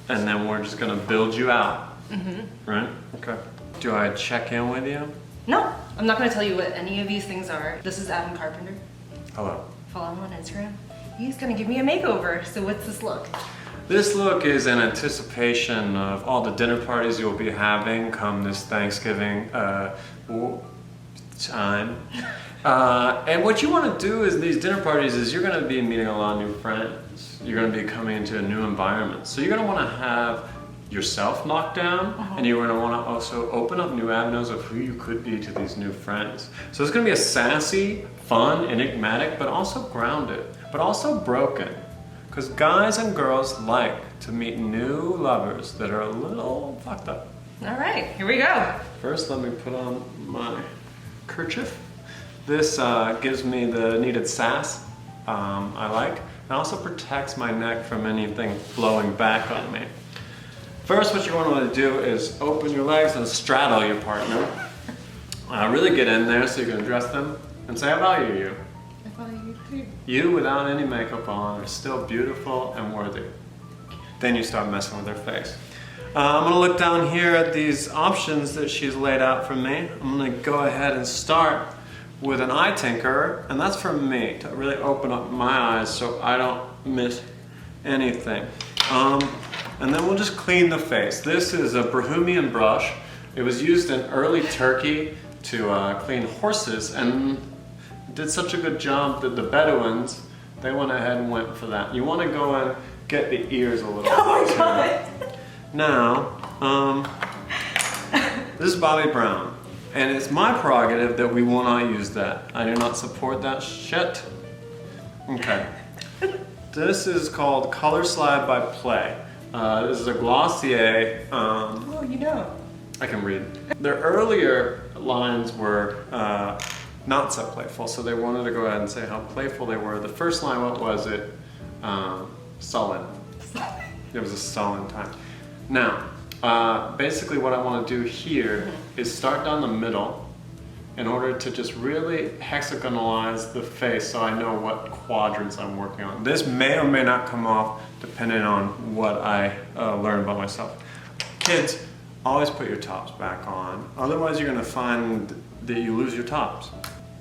and then we're just gonna build you out. Right? Okay. Do I check in with you? No, I'm not gonna tell you what any of these things are. This is Adam Carpenter. Hello. Follow him on Instagram. He's gonna give me a makeover. So what's this look? This look is in anticipation of all the dinner parties you'll be having come this Thanksgiving time. And what you want to do is these dinner parties is you're going to be meeting a lot of new friends. You're going to be coming into a new environment. So you're going to want to have yourself locked down, and you're going to want to also open up new avenues of who you could be to these new friends. So it's going to be a sassy, fun, enigmatic, but also grounded, but also broken. Because guys and girls like to meet new lovers that are a little fucked up. All right, here we go. First, let me put on my kerchief. This gives me the needed sass I like. It also protects my neck from anything blowing back on me. First, what you want to do is open your legs and straddle your partner. Really get in there so you can address them and say, I value you. I value you too. You, without any makeup on, are still beautiful and worthy. Then you start messing with her face. I'm going to look down here at these options that she's laid out for me. I'm going to go ahead and start with an eye tinker, and that's for me, to really open up my eyes so I don't miss anything. And then we'll just clean the face. This is a Bohemian brush. It was used in early Turkey to clean horses, and did such a good job that the Bedouins, they went ahead and went for that. You want to go and get the ears a little bit. Oh my God. Now, this is Bobby Brown, and it's my prerogative that we will not use that. I do not support that shit. Okay. This is called Color Slide by Play. This is a Glossier. Oh, you know. I can read. Their earlier lines were not so playful, so they wanted to go ahead and say how playful they were. The first line, what was it? Sullen. It was a sullen time. Now, basically what I want to do here is start down the middle in order to just really hexagonalize the face so I know what quadrants I'm working on. This may or may not come off depending on what I learn about myself. Kids, always put your tops back on, otherwise you're going to find that you lose your tops.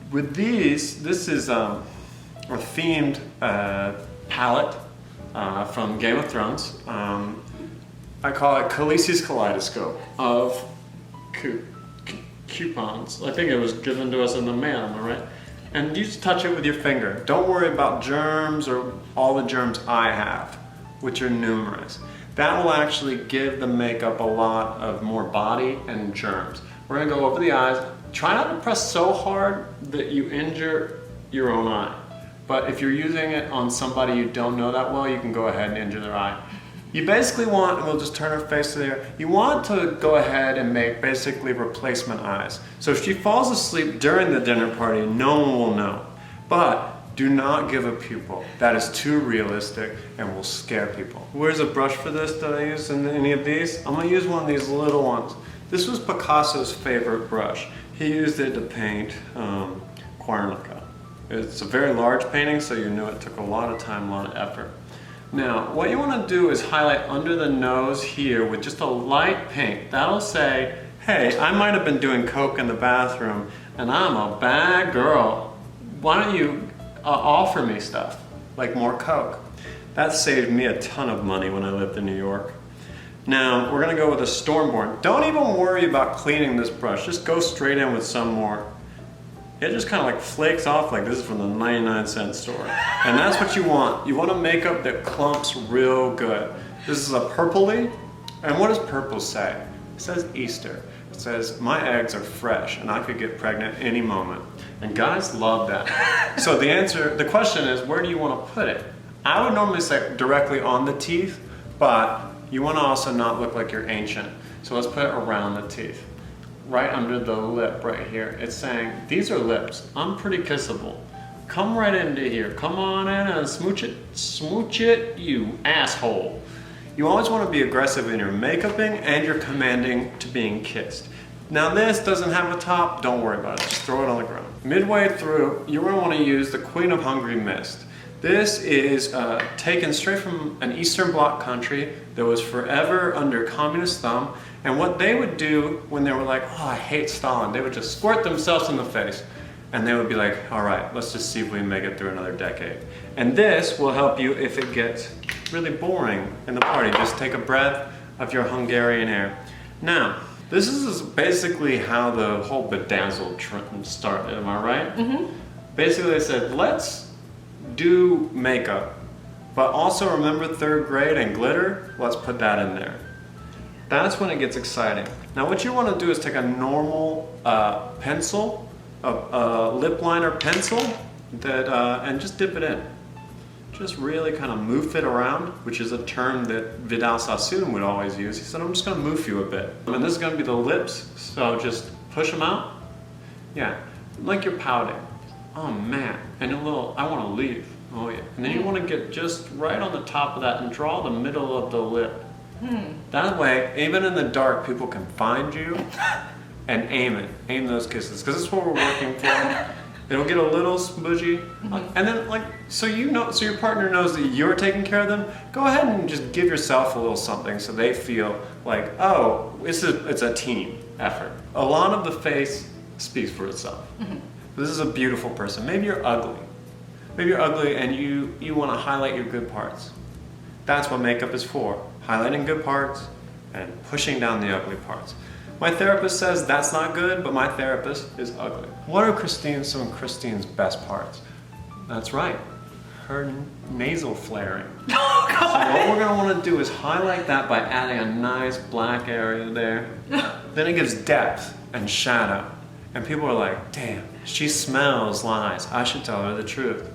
With these, this is a themed palette from Game of Thrones. I call it Khaleesi's Kaleidoscope of coupons. I think it was given to us in the mail, am I right? And you just touch it with your finger. Don't worry about germs or all the germs I have, which are numerous. That will actually give the makeup a lot of more body and germs. We're gonna go over the eyes. Try not to press so hard that you injure your own eye. But if you're using it on somebody you don't know that well, you can go ahead and injure their eye. You basically want, and we'll just turn her face to there, you want to go ahead and make basically replacement eyes. So if she falls asleep during the dinner party, no one will know. But do not give a pupil. That is too realistic and will scare people. Where's a brush for this that I use in any of these? I'm gonna use one of these little ones. This was Picasso's favorite brush. He used it to paint Guernica. It's a very large painting, so you know it took a lot of time, a lot of effort. Now, what you want to do is highlight under the nose here with just a light pink. That'll say, hey, I might have been doing coke in the bathroom and I'm a bad girl. Why don't you offer me stuff, like more coke? That saved me a ton of money when I lived in New York. Now, we're gonna go with a Stormborn. Don't even worry about cleaning this brush. Just go straight in with some more. It just kind of like flakes off like this is from the 99-cent store. And that's what you want. You want a makeup that clumps real good. This is a purpley. And what does purple say? It says Easter. It says, my eggs are fresh and I could get pregnant any moment. And guys love that. So the question is, where do you want to put it? I would normally say directly on the teeth, but you want to also not look like you're ancient. So let's put it around the teeth. Right under the lip right here. It's saying, these are lips. I'm pretty kissable. Come right into here. Come on in and smooch it, you asshole. You always want to be aggressive in your makeuping and you're commanding to being kissed. Now this doesn't have a top, don't worry about it. Just throw it on the ground. Midway through, you're going to want to use the Queen of Hungry Mist. This is taken straight from an Eastern Bloc country that was forever under communist thumb. And what they would do when they were like, oh, I hate Stalin, they would just squirt themselves in the face. And they would be like, all right, let's just see if we can make it through another decade. And this will help you if it gets really boring in the party. Just take a breath of your Hungarian air. Now, this is basically how the whole bedazzled trend started, am I right? Mm-hmm. Basically they said, let's do makeup, but also remember 3rd grade and glitter? Let's put that in there. That's when it gets exciting. Now what you want to do is take a normal pencil, a lip liner pencil, and just dip it in. Just really kind of moof it around, which is a term that Vidal Sassoon would always use. He said, I'm just going to moof you a bit. And this is going to be the lips, so just push them out. Yeah, like you're pouting. Oh man, and a little, I want to leave. Oh yeah. And then you want to get just right on the top of that and draw the middle of the lip. That way, even in the dark, people can find you and aim those kisses, because that's what we're working for. It'll get a little smudgy, and then so your partner knows that you're taking care of them. Go ahead and just give yourself a little something so they feel like, oh, it's a team effort. A lot of the face speaks for itself. This is a beautiful person. Maybe you're ugly. Maybe you're ugly and you want to highlight your good parts. That's what makeup is for. Highlighting good parts and pushing down the ugly parts. My therapist says that's not good, but my therapist is ugly. What are some of Christine's best parts? That's right, her nasal flaring. Oh, God. So what we're gonna wanna do is highlight that by adding a nice black area there. Then it gives depth and shadow. And people are like, damn, she smells lies. I should tell her the truth.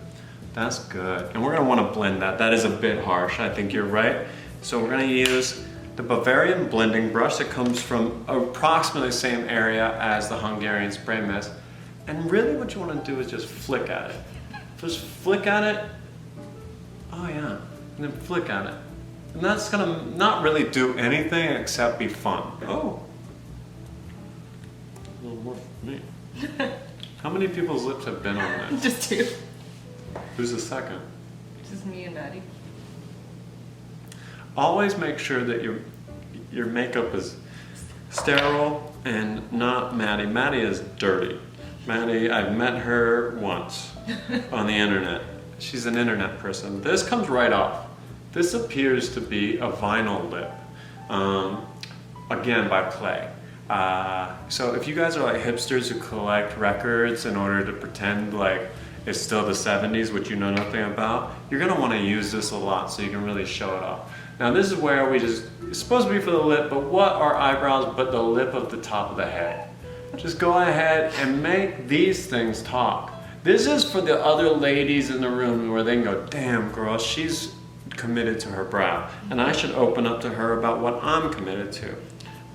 That's good. And we're gonna wanna blend that. That is a bit harsh, I think you're right. So we're gonna use the Bavarian blending brush that comes from approximately the same area as the Hungarian spray mist. And really what you want to do is just flick at it. Just flick at it. Oh yeah. And then flick at it. And that's going to not really do anything except be fun. Oh. A little more for me. How many people's lips have been on this? Just 2. Who's the second? Just me and Maddie. Always make sure that your makeup is sterile and not Maddie. Maddie is dirty. Maddie, I've met her once on the internet. She's an internet person. This comes right off. This appears to be a vinyl lip, again by Play. So if you guys are like hipsters who collect records in order to pretend like it's still the 70s, which you know nothing about, you're gonna wanna use this a lot so you can really show it off. Now this is where it's supposed to be for the lip, but what are eyebrows but the lip of the top of the head? Just go ahead and make these things talk. This is for the other ladies in the room where they can go, damn girl, she's committed to her brow. And I should open up to her about what I'm committed to.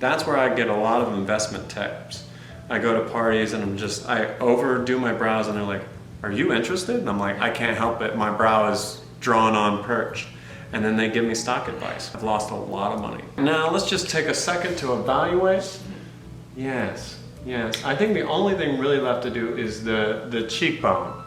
That's where I get a lot of investment tips. I go to parties and I overdo my brows and they're like, are you interested? And I'm like, I can't help it, my brow is drawn on perch. And then they give me stock advice. I've lost a lot of money. Now let's just take a second to evaluate. Yes, yes. I think the only thing really left to do is the cheekbone.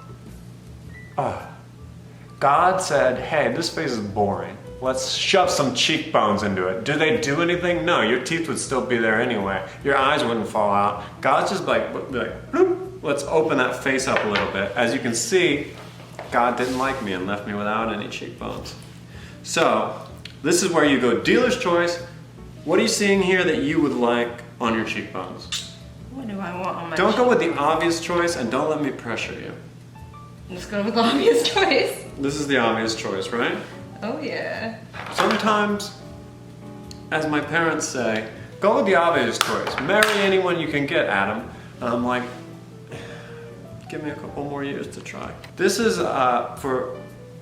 God said, hey, this face is boring. Let's shove some cheekbones into it. Do they do anything? No, your teeth would still be there anyway. Your eyes wouldn't fall out. God's just like bloop, let's open that face up a little bit. As you can see, God didn't like me and left me without any cheekbones. So, this is where you go dealer's choice. What are you seeing here that you would like on your cheekbones? What do I want on my Don't go with the obvious choice and don't let me pressure you. Let's go with the obvious choice. This is the obvious choice, right? Oh yeah. Sometimes, as my parents say, go with the obvious choice. Marry anyone you can get, Adam. And I'm like, give me a couple more years to try. This is for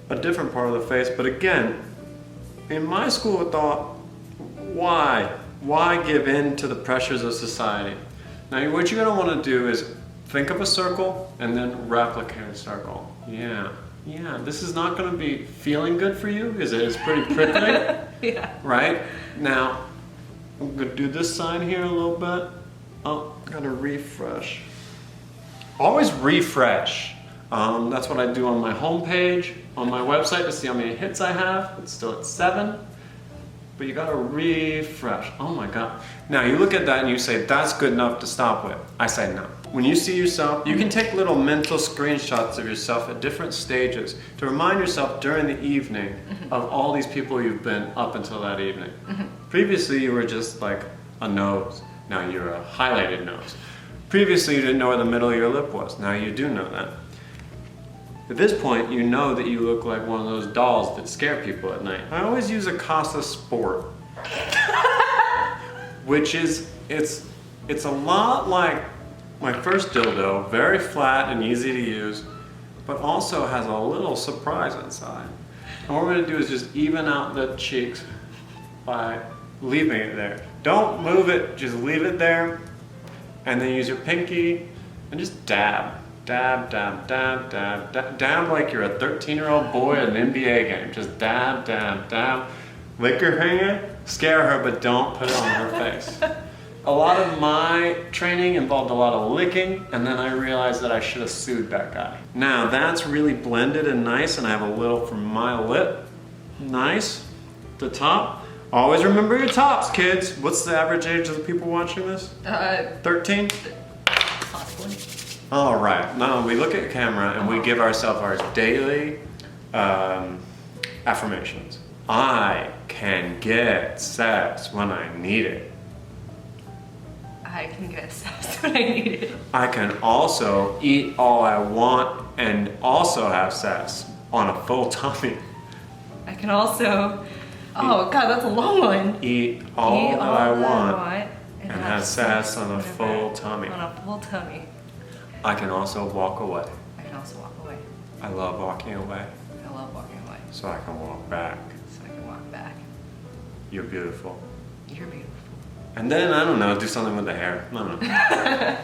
a different part of the face, but again, in my school of thought, why give in to the pressures of society? Now what you're gonna wanna do is think of a circle and then replicate a circle. Yeah, this is not gonna be feeling good for you, is it? It's pretty prickly, Yeah. right? Now, I'm gonna do this side here a little bit. Oh, gotta refresh. Always refresh. That's what I do on my homepage, on my website to see how many hits I have. It's still at 7. But you gotta refresh. Oh my God. Now you look at that and you say, that's good enough to stop with. I say no. When you see yourself, you can take little mental screenshots of yourself at different stages to remind yourself during the evening of all these people you've been up until that evening. Previously you were just like a nose. Now you're a highlighted nose. Previously you didn't know where the middle of your lip was. Now you do know that. At this point, you know that you look like one of those dolls that scare people at night. I always use a Casa Sport, which is, it's a lot like my first dildo, very flat and easy to use, but also has a little surprise inside. And what we're gonna do is just even out the cheeks by leaving it there. Don't move it, just leave it there, and then use your pinky and just dab. Dab, dab, dab, dab, dab, dab like you're a 13-year-old boy at an NBA game. Just dab, dab, dab. Lick her finger, scare her, but don't put it on her face. A lot of my training involved a lot of licking, and then I realized that I should have sued that guy. Now that's really blended and nice, and I have a little from my lip. Nice. The top. Always remember your tops, kids. What's the average age of the people watching this? 13? Possibly. All right, now we look at camera and we give ourselves our daily affirmations. I can get sex when I need it. I can get sex when I need it. I can also eat all I want and also have sex on a full tummy. I can also, oh God, that's a long one. Eat all that I want and have sex on a full tummy. On a full tummy. I can also walk away. I can also walk away. I love walking away, I love walking away. so I can walk back. So I can walk back. You're beautiful. You're beautiful. And then, I don't know, do something with the hair. I don't know.